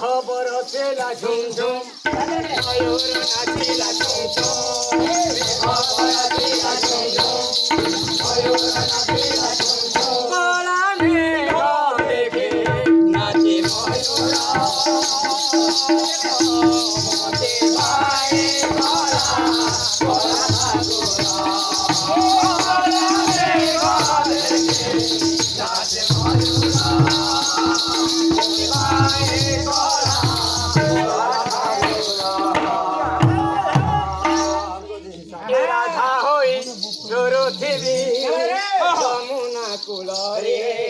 খবর ছেলা ঝুমঝুম ময়ূর নাচিলা ঝুমঝুম খবর ছেলা ঝুমঝুম ময়ূর নাচিলা ঝুমঝুম কলা মেঘ দেখে নাচে ময়ূর মতে ভাই কলা কলা কলা মেঘ দেখে নাচে ময়ূর রাধা হই যমুনা কুলরে